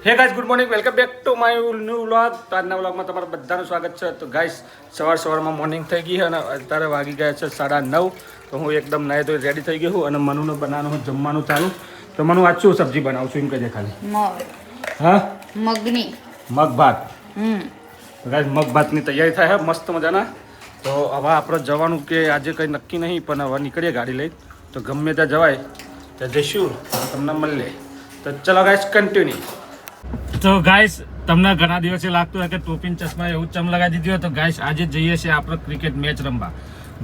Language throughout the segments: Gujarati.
હે guys good morning welcome back to my new vlog. તો આજના વ્લોગમાં તમારું બધાનું સ્વાગત છે. તો ગાઈસ સવારમાં મોર્નિંગ થઈ ગઈ અને અત્યારે વાગી ગયા છે 9:30. તો હું એકદમ નાહી ધોઈ રેડી થઈ ગયો છું અને મનુને બનાવવાનું જમવાનું ચાલુ. તો મનુ આજ શું સબ્જી બનાવું છું એમ કહેજે ખાલી. હા મગની મગ ભાત. તો ગાઈસ મગ ભાતની તૈયારી થાય છે મસ્ત મજાના. તો હવે આપણે જવાનું કે આજે કંઈ નક્કી નહીં પણ હવે નીકળીએ ગાડી લઈ. તો ગમે ત્યાં જવાય ત્યાં જઈશું તમને મળીએ. તો ચલો ગાઈસ કન્ટિન્યુ. તો ગાઈસ તમને ઘણા દિવસે લાગતું હોય કે ટોપીન ચશ્મા એવું ચમ લગાવી દીધી હોય. તો ગાઈસ આજે જઈએ છીએ આપણે ક્રિકેટ મેચ રમવા.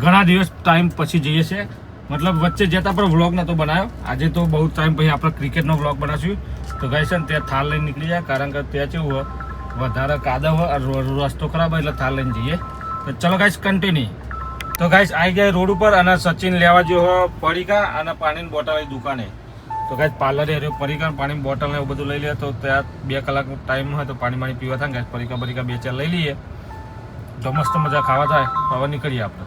ઘણા દિવસ ટાઈમ પછી જઈએ છીએ, મતલબ વચ્ચે જતા પર વ્લોગ નહોતો બનાવ્યો. આજે તો બહુ ટાઈમ પછી આપણે ક્રિકેટનો વ્લોગ બનાવીશું. તો ગાઈસ ત્યાં થાર લઈને નીકળી જાય, કારણ કે ત્યાં કેવું હોય વધારે કાદવ હોય, રસ્તો ખરાબ હોય એટલે થાર લઈને જઈએ. તો ચલો ગાઈસ કન્ટિન્યુ. તો ગાઈસ આવી ગયા રોડ ઉપર અને સચિન લેવા જેવો પડીકા અને પાણીની બોટલ દુકાને. તો ગાઈસ પાર્લરે પરીકા પાણીની બોટલ ને એવું બધું લઈ લે. તો ત્યાં 2 કલાકનો ટાઈમ હોય તો પાણી પીવા થાય ગાઈસ. પરીકા 2-4 લઈ લઈએ તો મસ્ત મજા ખાવા થાય. હવે નીકળીએ આપણે.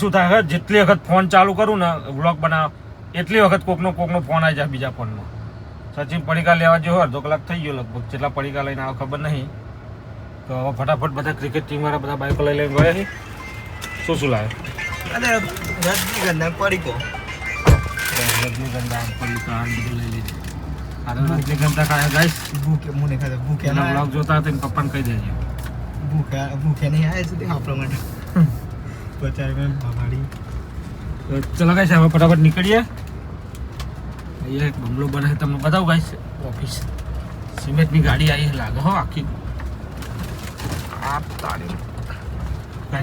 શું થાય જેટલી વખત ફોન ચાલુ કરું ને વ્લોગ બનાવ એટલી વખત કોકનો ફોન આવી જાય બીજા ફોનમાં. સચિન પડીકા લેવા જેવો અડધો કલાક થઈ ગયો લગભગ. જેટલા પડીકા લઈને આવે ખબર નહીં. તો હવે ફટાફટ બધા ક્રિકેટ ટીમવાળા બધા બાઈકો લઈ લઈને ગયા છે. શું લાવે રજનીગંધા ખાયા ગાઈસ. બ્લોગ જોતા હતા પપ્પાને કહી દેજો ભૂખ્યા નહીં આવે છે આપણા માટે ચલો ગાઈસ હવે ફટાફટ નીકળીએ. અહીંયા એક બંગલો બનાવે તમને બતાવું ગાઈસ. ઓફિસ સિમેન્ટની ગાડી આવી લાગે હો આખી. આ તારી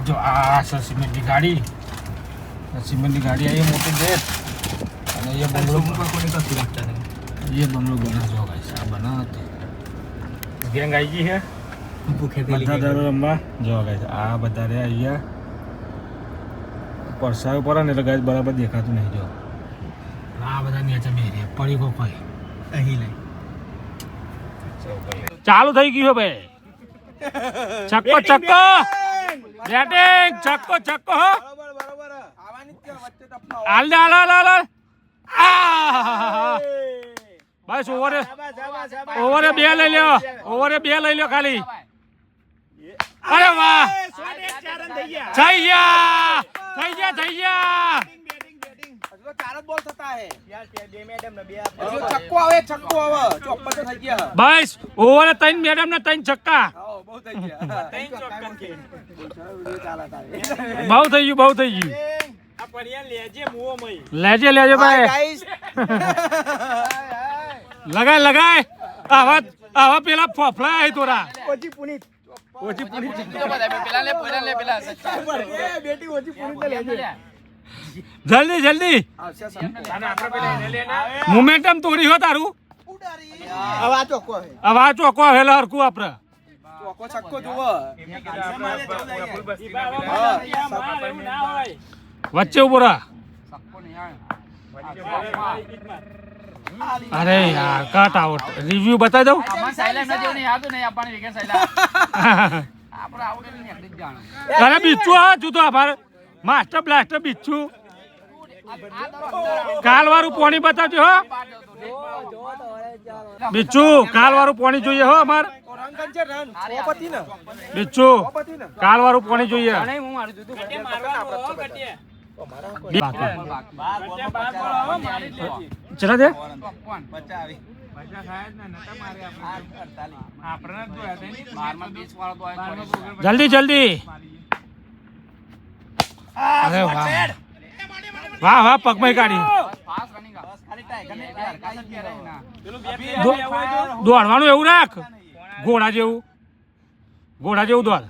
જો આ છે સિમેન્ટની ગાડી. સિમેન્ટની ગાડી આવી મોટી ગેટ અને એ બંગલો ये બંગલો બના જો ગાઈસ. આ બનાવત ગેંગ આવી ગઈ છે બધા દર રમવા જો ગાઈસ. આ બધા રે અહીંયા પરસાવ પર ને એટલે ગાઈસ બરાબર દેખાતું નહીં. જો આ બધા નીચે બેરી પડી કો કોઈ અહીં લઈ ચાલુ થઈ ગયું છે ભાઈ. છક્કો બેટિંગ છક્કો હો હાલ બસ ઓવરે 2 લઈ લ્યો. ઓવરે 2 લઈ લ્યો ખાલી. અરે વાહ થઈ ગયા. બસ ઓવરે 3 મેડમ ને 3 છક્કા. બહુ થઈ ગયું. લેજે ભાઈ. લગાય આવા પેલા ફોફલા આવી તોરા. જલ્દી મોમેન્ટમ તોડી હો તારું. હવે ચોખ્ખો હેલો હરકું આપડે વચ્ચે ઉભો રહા. અરે યાર કટ આઉટ રિવ્યુ બતાવી દઉં. અરે બીચું હા તું તો આભાર માસ્ટર બ્લાસ્ટર બીચું. કાલ વાળું પોણી બતાવજો હો બીચું. કાલ વાળું પોણી જોઈએ હો અમાર બીચું. કાલ વાળું પોણી જોઈએ. ચલા દે જલ્દી. અરે વાહ પગમાં કાઢી. દોડવાનું એવું રાખ ઘોડા જેવું દોડ.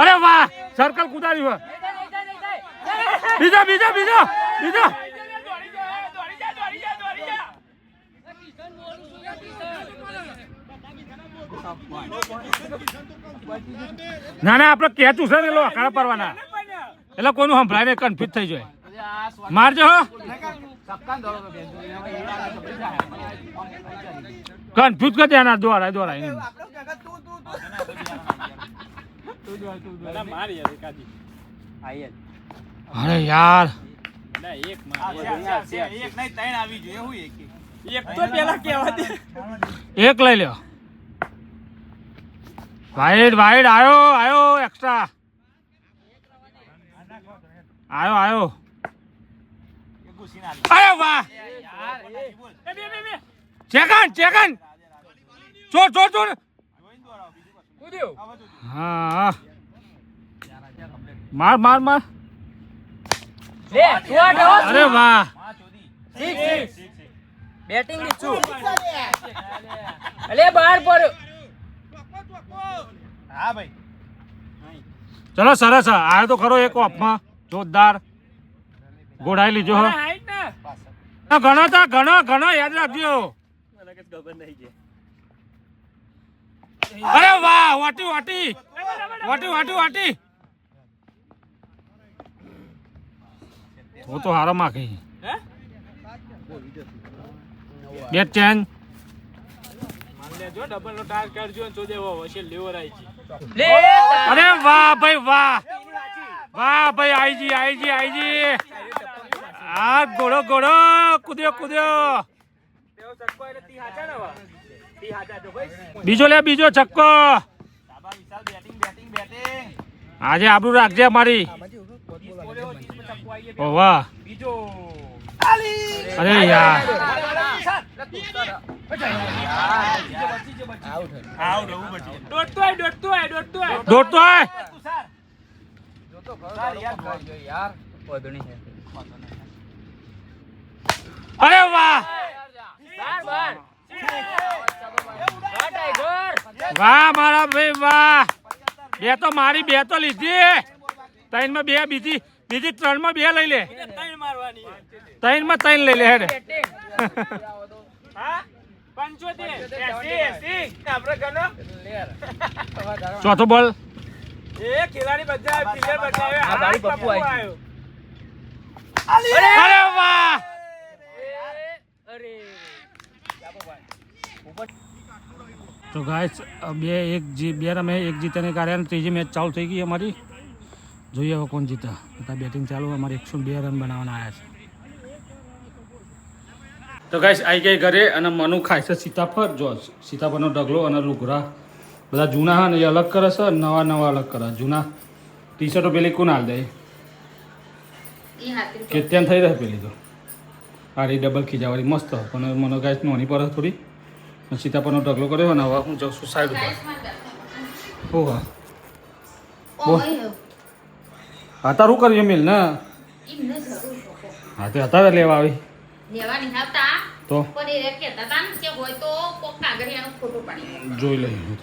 અરે વાહ સર્કલ કુદાડ્યું. બીજો ના આપડે કેચું છે ને એલો અખાડા પરવાના એટલે કોઈનું સંભળાય ને કન્ફ્યુઝ થઈ જાય. મારજો હો કન્ફ્યુઝ કરી દેના. દોરાય અરે યાર એક તો પેલા કહેવા દે. એક લઈ લ્યો. વાઈડ વાઈડ આયો એક્સ્ટ્રા આયો અરે વાહ સેકન્ડ ચોર કૂદ્યો. હા માર લે શોટ હો. અરે વાહ સિક્સ બેટિંગ ની છું. અલે બહાર પડ્યો. ચલો સરસ આયો તો ખરો એક ઓફમાં જોરદાર ગોળાઈ લીધો હો ઘણો યાદ રાખજો. અરે વાહ વાટી તો હારો માખી બેટ ચેન્જ જો ડબલ નો ટાર કરજો તો દેવો વશે લેવરાઈ છે. અરે વાહ ભાઈ આઈજી આ ગોળો કૂદ્યો તેઓ સક્કો એટલે તી હાચા ને વા તી હાચા જો ભાઈ. બીજો છક્કો આજે આબરૂ રાખજે અમારી. ઓ વાહ બીજો અરે યાર દોડતો આય દોડતો હોય યાર પોદણી છે. અરે વાહ વાહ મારા ભાઈ વાહ બે તો લીધી 3 માં 2 બીજી 3 માં 2 લઈ લે 3 માં 3 લઈ લે હેડ ચોથો બોલ અરે વાહ તો ગાઈસ બે રમે એક જીતને કારણે ત્રીજી મેચ ચાલુ થઈ ગઈ અમારી. જોઈએ હવે કોણ જીતા. અત્યારે બેટિંગ ચાલુ અમારે 102 રન બનાવવાના આવ્યા છે. તો ગાઈસ આવી ગઈ ઘરે અને મનુ ખાય છે સીતાફળ. જો સીતાફળનો ઢગલો અને લુગરા બધા જૂના હા ને એ અલગ કરે છે, નવા અલગ કરે. જૂના ટી શર્ટો પેલી કોણ હાલ દે કે ત્યાં થઈ રહે પેલી તો આરી ડબલ ખીજાવાળી મસ્ત પણ મને ગાઈસ નોની પર થોડી સીતાફળનો ઢગલો કર્યો ને હવે હું જાઉં છું સાઈડ ઉપર. ઓહા હા તારું કર્યું મિલ ને હા તે હતા લેવા આવી લેવાની હતા તો પણ એ કહેતા હતા ને કે હોય તો કોક કાગળિયાનો ફોટો પાડી જોઈ લઈએ.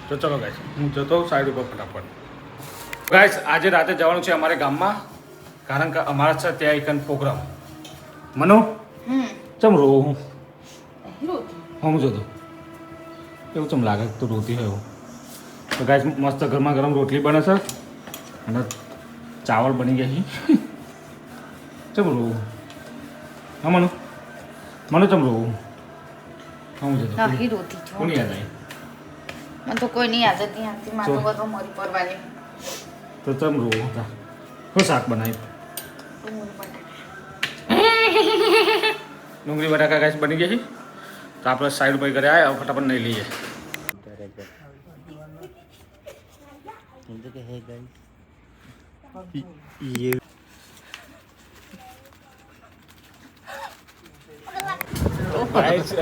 તો ચલો ગાઈસ હું જતો સાઈડ ઉપર ફટાફટ. ગાઈસ આજે રાતે જવાનું છે અમારે ગામમાં કારણ કે અમારા છે ત્યાં એક પ્રોગ્રામ. મનો ચમ રો હું જતો એવું ચમ લાગે તું રોતી હોય એવું. તો ગાઈસ મસ્ત ગરમા ગરમ રોટલી બને છે અને ચાવલ બની ગયા છે. ચમ રો હા મનો ચમ રો હું જતો નહીં રોતી છો કોની યાદ આવી મને તો કોઈ નહીં યાદ જ નહીં આવતી મારું બધું મરી પરવારે તો ચમ રો હતા શું શાક બનાવ્યું ડુંગળી બટાકા ગાઈસ બની ગઈ છે. તો આપણે સાઈડ પર ઘરે આવ્યા ફટાફટ નહીં લઈએ.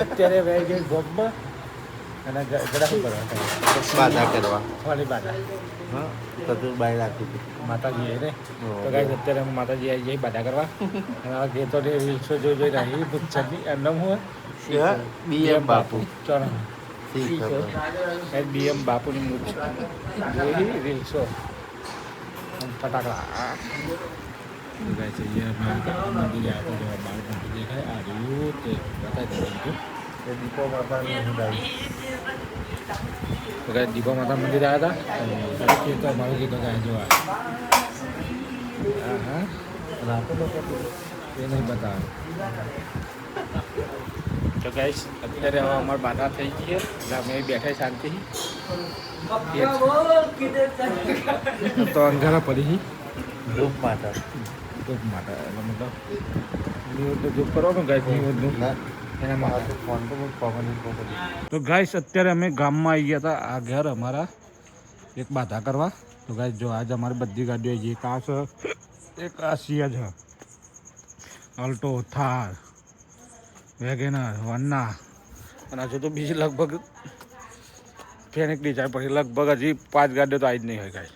અત્યારે વહી ગઈ ગોબમાં અને ગડા શું બાધા કરવા વાળી બાધા હા કદુર બાય રાખી હતી માતાજી ને તો ગાઈસ અત્યારે અમે માતાજી આવી જઈ બાધા કરવા અને આ ગીતો રીલ્સો જોઈ રહી બુચ્છાની એમનેમ હું બીએમ બાપુ ચલો શી ખબર બીએમ બાપુની મૂર્તિ જોઈ રીલ્સો ફટાકડા ગાઈસ અહીંયા મંદિરે આવતો જવા બાળકો દેખાય આ રહ્યું તે બતાવી દઉં એ દીપો બાપાનું હિંદાઈ તો ગાય દીપા માતા મંદિરે આવ્યા હતા તો અમારું ગીતો ગાય જોવા હા રાતો લોકો એ નહીં બતાવે. તો ગાઈસ અત્યારે હવે અમારી બાધા થઈ ગઈ છે એટલે અમે બેઠા શાંતિ તો અંધારા પડી ધૂપ માતા માટે એટલે મતલબ તો જો કરવાનું ગાઈસ બધું ના એના માટે ફોન તો બહુ કોમન કોમન તો ગાઈસ અત્યારે અમે ગામમાં આવી ગયા હતા આ ઘર અમારા એક બાધા કરવા તો ગાઈસ જો આજ અમારી બધી ગાડીઓ આવી એક આ છે એક આ સિયાજ છે અલ્ટો થાર વેગેનર વન્ના અને હજુ તો બીજી લગભગ ફેનિક ડિઝાઇન પછી લગભગ હજી 5 ગાડીઓ તો આવી જ નહીં હોય ગાઈસ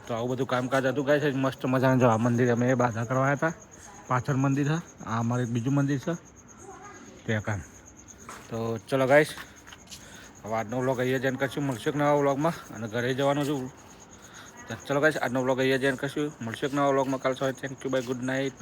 તો આવું બધું કામકાજ હતું ગાઈસ મસ્ત મજાનું જો આ મંદિર અમે એ બાધા કરવા આવ્યા હતા પાછળ મંદિર છે આ અમારું એક બીજું મંદિર છે ત્યાં કામ તો ચલો ગાઈસ હવે આજનો વ્લોગ અહીંયા જઈને કરશું મળશે એક નવા વ્લોગમાં અને ઘરે જવાનું છું તો ચલો ગાઈસ આજનો વ્લોગ અહીંયા જઈને કરશું મળશે એક નવા વ્લોગમાં કાલ સવારે thank you bye good night